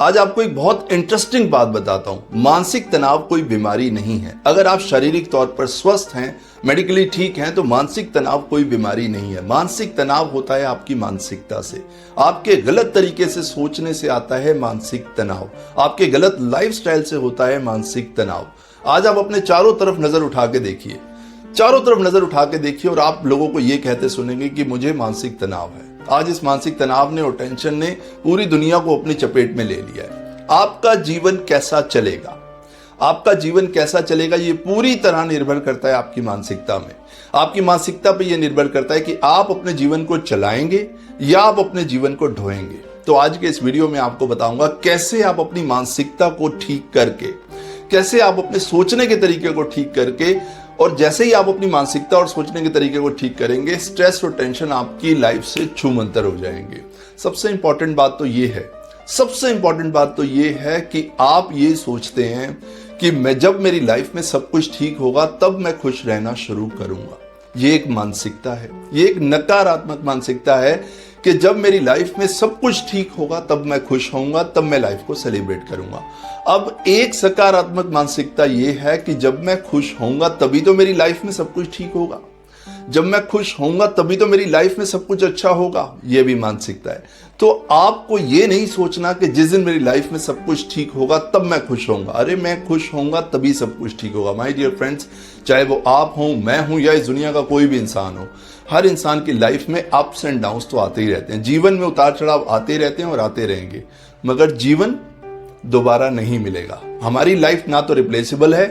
आज आपको एक बहुत इंटरेस्टिंग बात बताता हूं। मानसिक तनाव कोई बीमारी नहीं है। अगर आप शारीरिक तौर पर स्वस्थ हैं, मेडिकली ठीक हैं, तो मानसिक तनाव कोई बीमारी नहीं है। मानसिक तनाव होता है आपकी मानसिकता से, आपके गलत तरीके से सोचने से आता है मानसिक तनाव, आपके गलत लाइफस्टाइल से होता है मानसिक तनाव। आज आप अपने चारों तरफ नजर उठा के देखिए, चारों तरफ नजर उठा के देखिए और आप लोगों को यह कहते सुनेंगे कि मुझे मानसिक तनाव है। आज इस मानसिक तनाव ने और टेंशन ने पूरी दुनिया को अपनी चपेट में ले लिया है। आपका जीवन कैसा चलेगा, आपका जीवन कैसा चलेगा, ये पूरी तरह निर्भर करता है आपकी मानसिकता में। आपकी मानसिकता पे ये निर्भर करता है कि आप अपने जीवन को चलाएंगे या आप अपने जीवन को ढोएंगे। तो आज के इस वीडियो में आपको बताऊंगा कैसे आप अपनी मानसिकता को ठीक करके, कैसे आप अपने सोचने के तरीके को ठीक करके, और जैसे ही आप अपनी मानसिकता और सोचने के तरीके को ठीक करेंगे, स्ट्रेस और टेंशन आपकी लाइफ से छूमंतर हो जाएंगे। सबसे इंपॉर्टेंट बात तो ये है, सबसे इंपॉर्टेंट बात तो ये है कि आप ये सोचते हैं कि मैं जब मेरी लाइफ में सब कुछ ठीक होगा तब मैं खुश रहना शुरू करूंगा। ये एक मानसिकता है, ये एक नकारात्मक मानसिकता है कि जब मेरी लाइफ में सब कुछ ठीक होगा तब मैं खुश होऊंगा, तब मैं लाइफ को सेलिब्रेट करूंगा। अब एक सकारात्मक मानसिकता ये है कि जब मैं खुश होऊंगा तभी तो मेरी लाइफ में सब कुछ ठीक होगा, जब मैं खुश होऊंगा तभी तो मेरी लाइफ में सब कुछ अच्छा होगा, ये भी मानसिकता है। तो आपको ये नहीं सोचना कि जिस दिन मेरी लाइफ में सब कुछ ठीक होगा तब मैं खुश होऊंगा। अरे मैं खुश होऊंगा तभी सब कुछ ठीक होगा। माय डियर फ्रेंड्स, चाहे वो आप हों, मैं हूं या इस दुनिया का कोई भी इंसान हो, हर इंसान की लाइफ में अप्स एंड डाउन्स तो आते ही रहते हैं। जीवन में उतार चढ़ाव आते रहते हैं और आते रहेंगे, मगर जीवन दोबारा नहीं मिलेगा। हमारी लाइफ ना तो रिप्लेसेबल है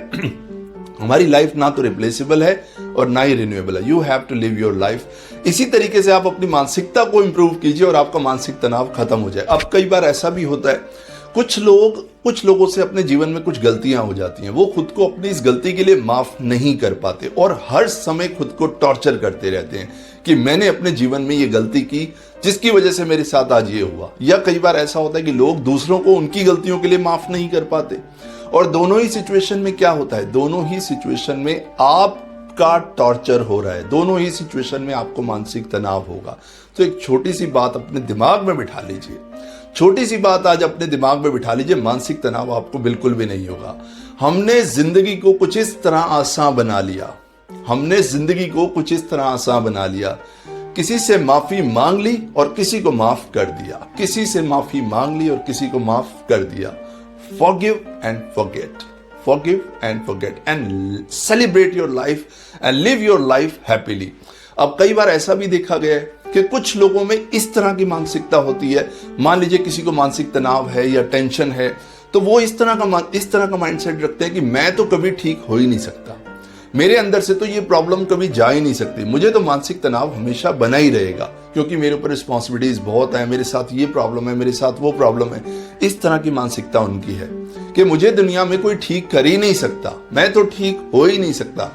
हमारी लाइफ ना तो रिप्लेसेबल है और ना ही रिन्यूएबल है। You have to live your life. इसी तरीके से आप अपनी मानसिकता को इंप्रूव कीजिए और आपका मानसिक तनाव खत्म हो जाए। अब कई बार ऐसा भी होता है, कुछ लोगों से अपने जीवन में कुछ गलतियां हो जाती हैं, वो खुद को अपनी इस गलती के लिए माफ नहीं कर पाते और हर समय खुद को टॉर्चर करते रहते हैं कि मैंने अपने जीवन में ये गलती की जिसकी वजह से मेरे साथ आज ये हुआ। या कई बार ऐसा होता है कि लोग दूसरों को उनकी गलतियों के लिए माफ नहीं कर पाते। और दोनों ही सिचुएशन में क्या होता है, दोनों ही सिचुएशन में आपका टॉर्चर हो रहा है, दोनों ही सिचुएशन में आपको मानसिक तनाव होगा। तो एक छोटी सी बात अपने दिमाग में बिठा लीजिए, छोटी सी बात आज अपने दिमाग में बिठा लीजिए, मानसिक तनाव आपको बिल्कुल भी नहीं होगा। हमने जिंदगी को कुछ इस तरह आसान बना लिया, हमने जिंदगी को कुछ इस तरह आसान बना लिया, किसी से माफी मांग ली और किसी को माफ कर दिया, किसी से माफी मांग ली और किसी को माफ कर दिया। Forgive and forget, forgive and forget and celebrate your life and live your life happily। अब कई बार ऐसा भी देखा गया है कि कुछ लोगों में इस तरह की मानसिकता होती है। मान लीजिए किसी को मानसिक तनाव है या टेंशन है, तो वो इस तरह का माइंडसेट रखते हैं कि मैं तो कभी ठीक हो ही नहीं सकता, मेरे अंदर से तो ये प्रॉब्लम कभी जा ही नहीं सकती, मुझे तो मानसिक तनाव हमेशा बना ही रहेगा क्योंकि मेरे ऊपर रिस्पॉन्सिबिलिटीज बहुत है, मेरे साथ ये प्रॉब्लम है, मेरे साथ वो प्रॉब्लम है। इस तरह की मानसिकता उनकी है कि मुझे दुनिया में कोई ठीक कर ही नहीं सकता, मैं तो ठीक हो ही नहीं सकता।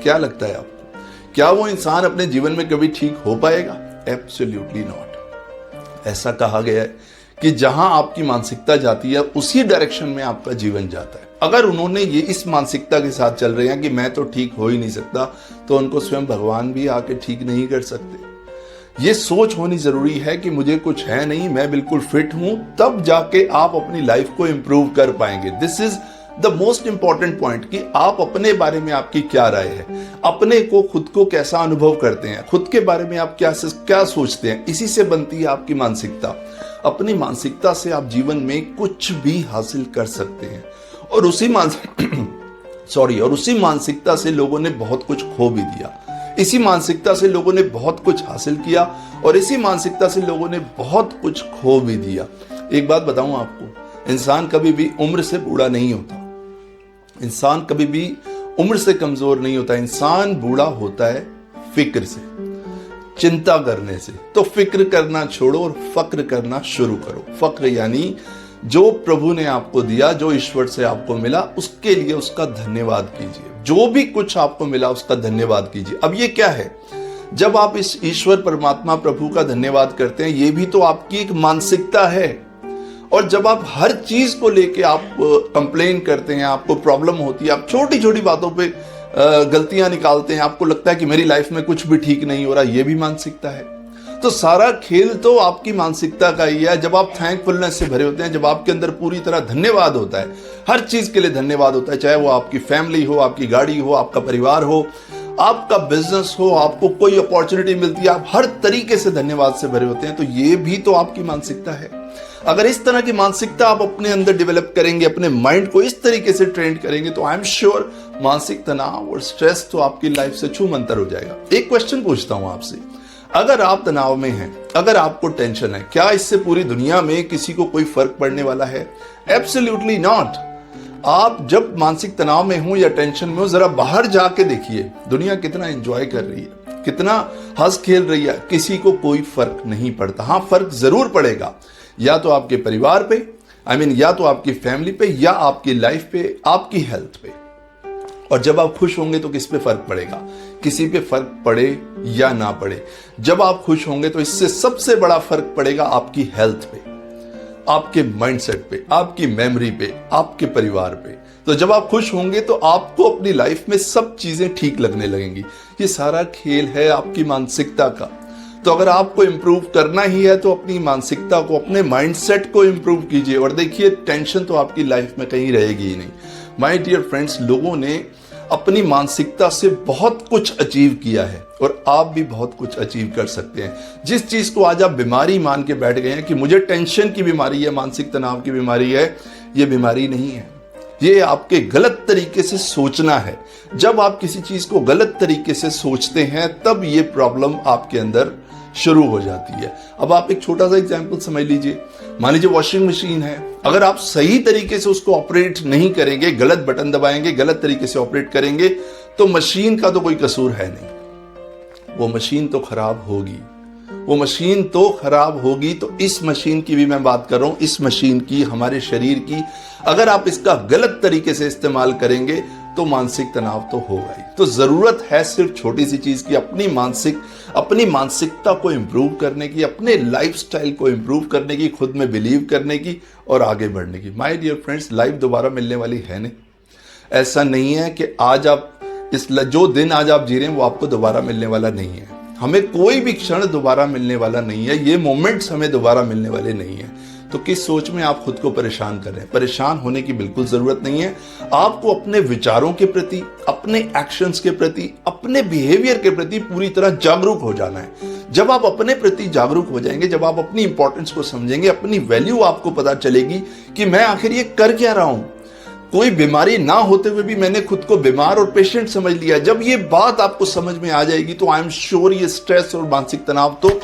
क्या लगता है आपको, क्या वो इंसान अपने जीवन में कभी ठीक हो पाएगा? Absolutely not. ऐसा कहा गया है कि जहां आपकी मानसिकता जाती है उसी डायरेक्शन में आपका जीवन जाता है। अगर उन्होंने ये इस मानसिकता के साथ चल रहे हैं कि मैं तो ठीक हो ही नहीं सकता, तो उनको स्वयं भगवान भी आके ठीक नहीं कर सकते। ये सोच होनी जरूरी है कि मुझे कुछ है नहीं, मैं बिल्कुल फिट हूं, तब जाके आप अपनी लाइफ को इंप्रूव कर पाएंगे। This is the most important point कि आप अपने बारे में आपकी क्या राय है, अपने को खुद को कैसा अनुभव करते हैं, खुद के बारे में आप क्या सोचते हैं, इसी से बनती है आपकी मानसिकता। अपनी मानसिकता से आप जीवन में कुछ भी हासिल कर सकते हैं और उसी मानसिकता से लोगों ने बहुत कुछ खो भी दिया, इसी मानसिकता से लोगों ने बहुत कुछ हासिल किया और इसी मानसिकता से लोगों ने बहुत कुछ खो भी दिया। एक बात बताऊं आपको, इंसान कभी भी उम्र से बूढ़ा नहीं होता, इंसान कभी भी उम्र से कमजोर नहीं होता, इंसान बूढ़ा होता है फिक्र से, चिंता करने से। तो फिक्र करना छोड़ो और फक्र करना शुरू करो। फक्र यानी जो प्रभु ने आपको दिया, जो ईश्वर से आपको मिला, उसके लिए उसका धन्यवाद कीजिए। जो भी कुछ आपको मिला उसका धन्यवाद कीजिए। अब ये क्या है, जब आप इस ईश्वर परमात्मा प्रभु का धन्यवाद करते हैं, ये भी तो आपकी एक मानसिकता है। और जब आप हर चीज को लेके आप कंप्लेन करते हैं, आपको प्रॉब्लम होती है, आप छोटी छोटी बातों पे गलतियां निकालते हैं, आपको लगता है कि मेरी लाइफ में कुछ भी ठीक नहीं हो रहा, ये भी मानसिकता है। तो सारा खेल तो आपकी मानसिकता का ही है। जब आप थैंकफुलनेस से भरे होते हैं, जब आपके अंदर पूरी तरह धन्यवाद होता है, हर चीज के लिए धन्यवाद होता है, चाहे वो आपकी फैमिली हो, आपकी गाड़ी हो, आपका परिवार हो, आपका बिजनेस हो, आपको कोई अपॉर्चुनिटी मिलती है, आप हर तरीके से धन्यवाद से भरे होते हैं, तो ये भी तो आपकी मानसिकता है। अगर इस तरह की मानसिकता आप अपने अंदर डेवलप करेंगे, अपने माइंड को इस तरीके से ट्रेन करेंगे, तो आई एम श्योर मानसिक तनाव और स्ट्रेस तो आपकी लाइफ से छूमंतर हो जाएगा। एक क्वेश्चन पूछता हूं आपसे, अगर आप तनाव में हैं, अगर आपको टेंशन है, क्या इससे पूरी दुनिया में किसी को कोई फर्क पड़ने वाला है? Absolutely not. आप जब मानसिक तनाव में हो या टेंशन में हो, जरा बाहर जाके देखिए, दुनिया कितना एंजॉय कर रही है, कितना हंस खेल रही है, किसी को कोई फर्क नहीं पड़ता। हाँ, फर्क जरूर पड़ेगा, या तो आपके परिवार पे, या तो आपकी फैमिली पे, या आपकी लाइफ पे, आपकी हेल्थ पे। और जब आप खुश होंगे तो किस पे फर्क पड़ेगा? किसी पे फर्क पड़े या ना पड़े, जब आप खुश होंगे तो इससे सबसे बड़ा फर्क पड़ेगा आपकी हेल्थ पे, आपके माइंडसेट पे, आपकी मेमोरी पे, आपके परिवार पे। तो जब आप खुश होंगे तो आपको अपनी लाइफ में सब चीजें ठीक लगने लगेंगी। ये सारा खेल है आपकी मानसिकता का। तो अगर आपको इंप्रूव करना ही है तो अपनी मानसिकता को, अपने माइंडसेट को इंप्रूव कीजिए। और देखिए, टेंशन तो आपकी लाइफ में कहीं रहेगी ही नहीं। माय डियर फ्रेंड्स, लोगों ने अपनी मानसिकता से बहुत कुछ अचीव किया है और आप भी बहुत कुछ अचीव कर सकते हैं। जिस चीज को आज आप बीमारी मान के बैठ गए हैं कि मुझे टेंशन की बीमारी है, मानसिक तनाव की बीमारी है, ये बीमारी नहीं है, ये आपके गलत तरीके से सोचना है। जब आप किसी चीज को गलत तरीके से सोचते हैं तब ये प्रॉब्लम आपके अंदर शुरू हो जाती है। अब आप एक छोटा सा एग्जांपल समझ लीजिए। मान लीजिए वॉशिंग मशीन है, अगर आप सही तरीके से उसको ऑपरेट नहीं करेंगे, गलत बटन दबाएंगे, गलत तरीके से ऑपरेट करेंगे, तो मशीन का तो कोई कसूर है नहीं, वो मशीन तो खराब होगी, वो मशीन तो खराब होगी। तो इस मशीन की भी मैं बात कर रहा हूं, इस मशीन की, हमारे शरीर की, अगर आप इसका गलत तरीके से इस्तेमाल करेंगे तो मानसिक तनाव तो होगा ही। तो जरूरत है सिर्फ छोटी सी चीज की, अपनी मानसिकता को इंप्रूव करने की, अपने लाइफस्टाइल को इंप्रूव करने की, खुद में बिलीव करने की और आगे बढ़ने की। माय डियर फ्रेंड्स, लाइफ दोबारा मिलने वाली है नहीं। ऐसा नहीं है कि आज आप जो दिन आज आप जी रहे हैं वो आपको दोबारा मिलने वाला नहीं है। हमें कोई भी क्षण दोबारा मिलने वाला नहीं है, ये मोमेंट्स हमें दोबारा मिलने वाले नहीं है। तो किस सोच में आप खुद को परेशान कर रहे हैं? परेशान होने की बिल्कुल जरूरत नहीं है। आपको अपने विचारों के प्रति, अपने एक्शंस के प्रति, अपने बिहेवियर के प्रति पूरी तरह जागरूक हो जाना है। जब आप अपने प्रति जागरूक हो जाएंगे, जब आप अपनी इंपॉर्टेंस को समझेंगे, अपनी वैल्यू आपको पता चलेगी कि मैं आखिर ये कर क्या रहा हूं। कोई बीमारी ना होते हुए भी मैंने खुद को बीमार और पेशेंट समझ लिया। जब ये बात आपको समझ में आ जाएगी तो आई एम श्योर ये स्ट्रेस और मानसिक तनाव तो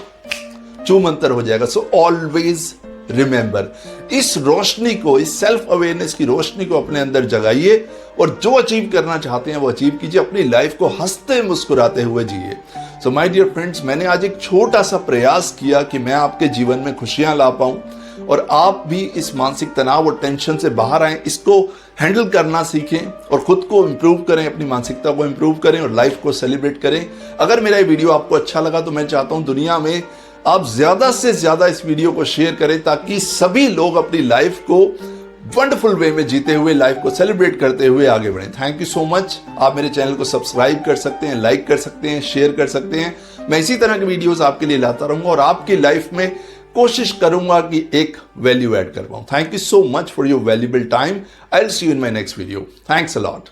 छूमंतर हो जाएगा। सो ऑलवेज रिमेंबर, इस रोशनी को, इस सेल्फ अवेयरनेस की रोशनी को अपने अंदर जगाइए और जो अचीव करना चाहते हैं वो अचीव कीजिए। अपनी लाइफ को हंसते मुस्कुराते हुए जिए। सो माय डियर फ्रेंड्स, मैंने आज एक छोटा सा प्रयास किया कि मैं आपके जीवन में खुशियां ला पाऊं और आप भी इस मानसिक तनाव और टेंशन से बाहर आएं, इसको हैंडल करना सीखें और खुद को इंप्रूव करें, अपनी मानसिकता को इंप्रूव करें और लाइफ को सेलिब्रेट करें। अगर मेरा ये वीडियो आपको अच्छा लगा तो मैं चाहता हूं दुनिया में आप ज्यादा से ज्यादा इस वीडियो को शेयर करें ताकि सभी लोग अपनी लाइफ को वंडरफुल वे में जीते हुए, लाइफ को सेलिब्रेट करते हुए आगे बढ़ें। Thank you so much. आप मेरे चैनल को सब्सक्राइब कर सकते हैं, लाइक कर सकते हैं, शेयर कर सकते हैं। मैं इसी तरह के वीडियोस आपके लिए लाता रहूंगा और आपकी लाइफ में कोशिश करूंगा कि एक वैल्यू ऐड कर पाऊं। Thank you so much for your valuable time. I will see you in my next video. Thanks a lot.